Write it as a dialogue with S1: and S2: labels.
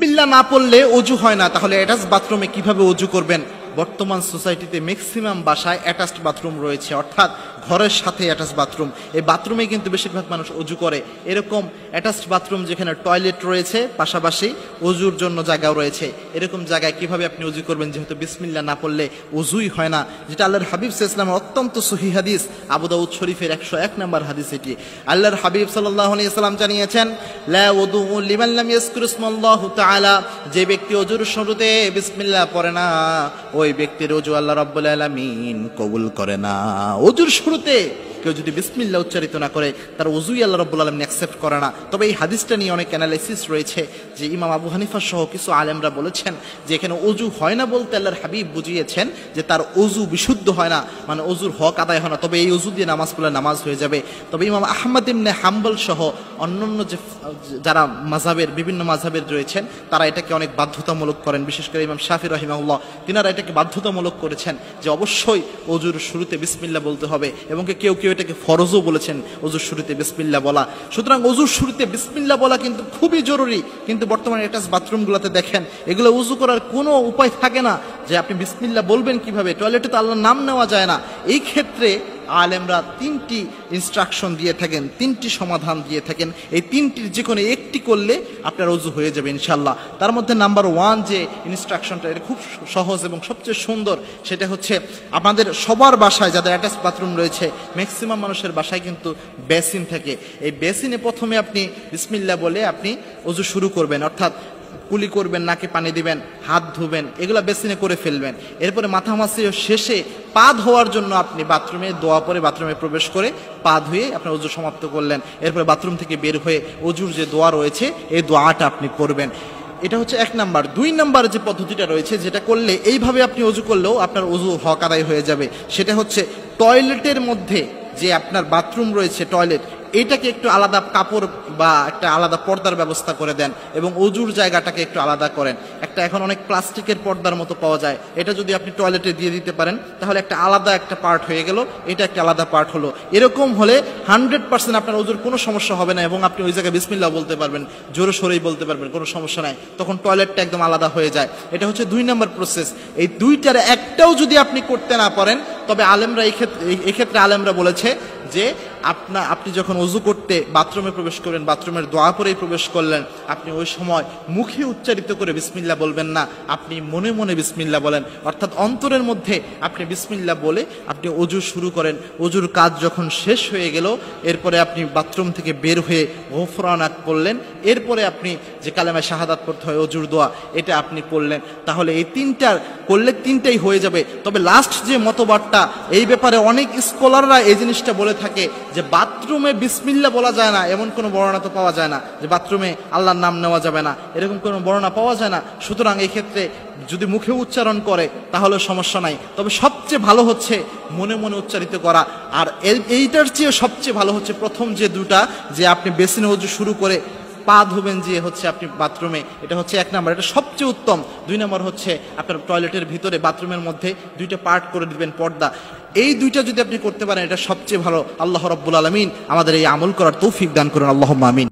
S1: বিসমিল্লাহ না পড়লে অজু হয় না, তাহলে অ্যাটাচ বাথরুমে কিভাবে অজু করবেন? বর্তমান সোসাইটিতে ম্যাক্সিমাম বাসায় অ্যাটাচড বাথরুম রয়েছে, অর্থাৎ ঘরের সাথে অ্যাটাচ বাথরুম। এই বাথরুমে কিন্তু বেশিরভাগ মানুষ অজু করে। এরকম অ্যাটাচড বাথরুম যেখানে টয়লেট রয়েছে, পাশাপাশি অজুর জন্য জায়গাও রয়েছে, এরকম জায়গায় কিভাবে আপনি অজু করবেন? যেহেতু বিসমিল্লাহ না পড়লে অজুই হয় না, যেটা আল্লাহর হাবিব সাল্লাল্লাহু আলাইহি ওয়াসাল্লামের অত্যন্ত সহিহ হাদিস, আবু দাউদ শরীফের 101 নম্বর হাদিস এটি। আল্লাহর হাবিব সাল্লাল্লাহু আলাইহি ওয়াসাল্লাম জানিয়েছেন, লা ওযু লিমান লাম ইয়াজকুর ইসমাল্লাহু তাআলা, যে ব্যক্তি অজুর শুরুতে বিসমিল্লাহ পড়ে না, ওই ব্যক্তির অজু আল্লাহ রাব্বুল আলামিন কবুল করে না। অজুর শুরুতে কেউ যদি বিসমিল্লাহ উচ্চারিত না করে, তার ওযুই আল্লাহ রাব্বুল আলামিন অ্যাকসেপ্ট করে না। তবে এই হাদিসটা নিয়ে অনেক অ্যানালাইসিস রয়েছে, যে ইমাম আবু হানিফা সহ কিছু আলেমরা বলেছেন যে এখানে অজু হয় না বলতে আল্লাহর হাবিব বুঝিয়েছেন যে তার অজু বিশুদ্ধ হয় না, মানে অজুর হক আদায় হয় না, তবে এই অজু দিয়ে নামাজ পড়লে নামাজ হয়ে যাবে। তবে ইমাম আহমদ ইবনে হাম্বল সহ অন্যান্য যে যারা মাযহাবের বিভিন্ন মাযহাবের রয়েছেন, তারা এটাকে অনেক বাধ্যতামূলক করেন। বিশেষ করে ইমাম শাফি রাহিমাহুল্লাহ, তিনারা এটাকে বাধ্যতামূলক করেছেন যে অবশ্যই অজুর শুরুতে বিসমিল্লাহ বলতে হবে, এবং কেউ কেউ এটাকে ফরজও বলেছেন অজুর শুরুতে বিসমিল্লাহ বলা। সুতরাং অজুর শুরুতে বিসমিল্লাহ বলা কিন্তু খুবই জরুরি। কিন্তু বর্তমানে অ্যাটাচ বাথরুমগুলোতে দেখেন, এগুলো উজু করার কোনো উপায় থাকে না যে আপনি বিসমিল্লাহ বলবেন কিভাবে। টয়লেটে তো আল্লাহর নাম নেওয়া যায় না। এই ক্ষেত্রে আলেমরা 3টি ইনস্ট্রাকশন দিয়ে থাকেন, 3টি সমাধান দিয়ে থাকেন। এই 3টির যে কোনো একটি করলে আপনার অজু হয়ে যাবে ইনশাল্লাহ। তার মধ্যে নাম্বার 1 যে ইনস্ট্রাকশনটা, এটা খুব সহজ এবং সবচেয়ে সুন্দর, সেটা হচ্ছে আমাদের সবার বাসায় যাদের অ্যাটাচ বাথরুম রয়েছে, ম্যাক্সিমাম মানুষের বাসায় কিন্তু বেসিন থাকে। এই বেসিনে প্রথমে আপনি বিসমিল্লাহ বলে আপনি অজু শুরু করবেন, অর্থাৎ কুলি করবেন, নাকে পানি দিবেন, হাত ধুবেন, এগুলো বেসিনে করে ফেলবেন। এরপরে মাথা মাসি শেষে পা ধোয়ার জন্য আপনি বাথরুমে দোয়া পরে বাথরুমে প্রবেশ করে পা ধুয়ে আপনার অজু সমাপ্ত করলেন। এরপরে বাথরুম থেকে বের হয়ে অজুর যে দোয়া রয়েছে এই দোয়াটা আপনি করবেন। এটা হচ্ছে 1 নাম্বার। 2 নাম্বার যে পদ্ধতিটা রয়েছে, যেটা করলে এইভাবে আপনি অজু করলেও আপনার অজু হক আদায় হয়ে যাবে, সেটা হচ্ছে টয়লেটের মধ্যে যে আপনার বাথরুম রয়েছে, টয়লেট, এটাকে একটু আলাদা কাপড় বা একটা আলাদা পর্দার ব্যবস্থা করে দেন, এবং অজুর জায়গাটাকে একটু আলাদা করেন। একটা এখন অনেক প্লাস্টিকের পর্দার মতো পাওয়া যায়, এটা যদি আপনি টয়লেটে দিয়ে দিতে পারেন, তাহলে একটা আলাদা একটা পার্ট হয়ে গেল, এটা একটা আলাদা পার্ট হলো। এরকম হলে 100% আপনার অজুর কোনো সমস্যা হবে না, এবং আপনি ওই জায়গায় বিসমিল্লাহ বলতে পারবেন, জোরে সোরেই বলতে পারবেন, কোনো সমস্যা নাই। তখন টয়লেটটা একদম আলাদা হয়ে যায়। এটা হচ্ছে 2 নম্বর প্রসেস। এই 2টার একটাও যদি আপনি করতে না পারেন, তবে আলেমরা এই ক্ষেত্রে আলেমরা বলেছে যে আপনি যখন অজু করতে বাথরুমে প্রবেশ করবেন, বাথরুমের দোয়া পরেই প্রবেশ করলেন, আপনি ওই সময় মুখে উচ্চারিত করে বিসমিল্লাহ বলবেন না, আপনি মনে মনে বিসমিল্লাহ বলেন, অর্থাৎ অন্তরের মধ্যে আপনি বিসমিল্লাহ বলে আপনি অজু শুরু করেন। অজুর কাজ যখন শেষ হয়ে গেল, এরপরে আপনি বাথরুম থেকে বের হয়ে গোফরানাক পড়লেন, এরপরে আপনি যে কালেমা শাহাদাত পড়তে হয় অজুর দোয়া, এটা আপনি পড়লেন। তাহলে এই 3টার করলে 3টাই হয়ে যাবে। তবে লাস্ট যে মতবাদটা, এই ব্যাপারে অনেক স্কলাররা এই জিনিসটা বলে থাকে যে বাথরুমে বিসমিল্লাহ বলা যায় না, এমন কোনো বর্ণনা তো পাওয়া যায় না যে বাথরুমে আল্লাহর নাম নেওয়া যাবে না, এরকম কোনো বর্ণনা পাওয়া যায় না। সুতরাং এই ক্ষেত্রে যদি মুখে উচ্চারণ করে তাহলে সমস্যা নাই, তবে সবচেয়ে ভালো হচ্ছে মনে মনে উচ্চারিত করা। আর এইটার চেয়ে সবচেয়ে ভালো হচ্ছে প্রথম যে 2টা, যে আপনি বেসিনে অজু শুরু করে পা ধুবেন যে হচ্ছে আপনি বাথরুমে, এটা হচ্ছে 1 নাম্বার, এটা সবচেয়ে উত্তম। 2 নাম্বার হচ্ছে আপনার টয়লেটের ভিতরে বাথরুমের মধ্যে 2টা পার্ট করে দিবেন পর্দা। এই 2টা যদি আপনি করতে পারেন, এটা সবচেয়ে ভালো। আল্লাহ রাব্বুল আলামিন আমাদের এই আমল করার তৌফিক দান করুন, আল্লাহুম্মা আমিন।